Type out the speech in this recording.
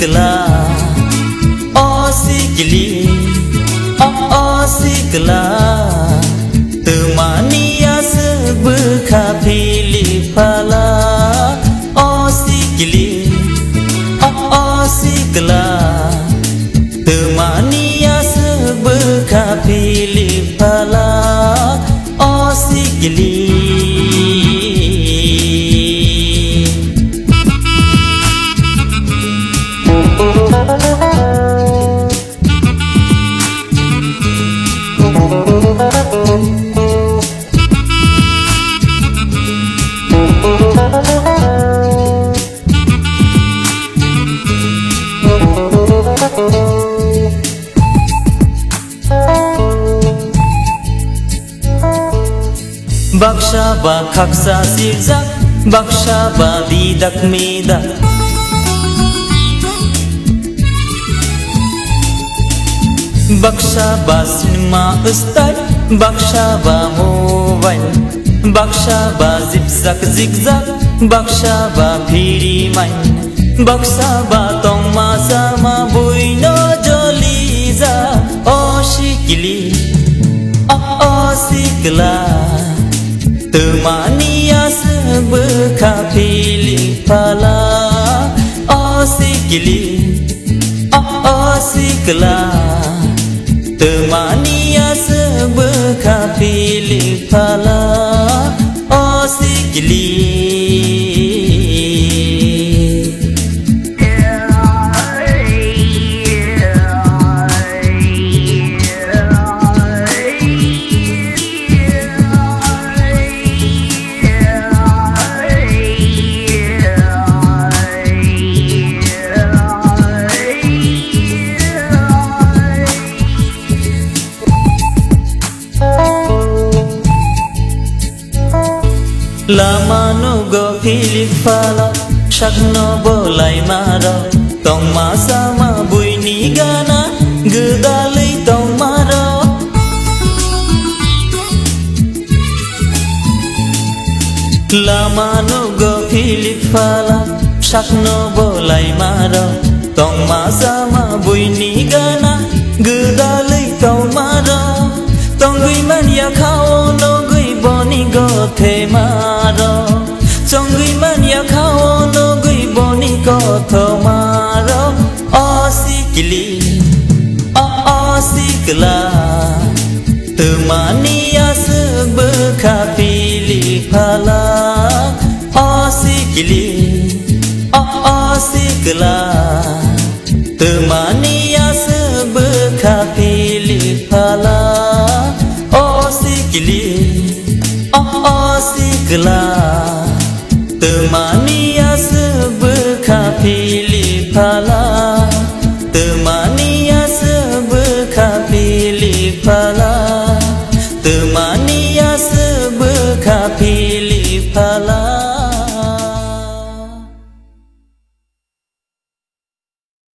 sikla o sikli o sikla temania sebekha pilih pala o sikli o sikla temania sebekha pilih pala o sikli Baksha ba khaksa sirzak baksha ba didak medak baksha ba cinema style baksha ba mobile baksha ba zigzag zigzag baksha ba phiri main baksha ba tongma sama buino joli ja o sikli o sikla temania sebekha pilih pala o sikli o sikla temania sebekha pilih pala o sikli Lama nugo pilih pala Shakno bolai maro Tong sama bui ni gana Gedalai tong maro Lama nugo pilih pala Shakno bolai maro Tong sama bui ni gana Gedalai tong maro Tong gui man ya khao no gui boni go the maro Tong gui man ya khao no gui boni go tho maro o sikli o sikla temania sebekha pilih pala o sikli o sikla temania sebekha pilih pala o sikli o sikla temania sebekha pilih pala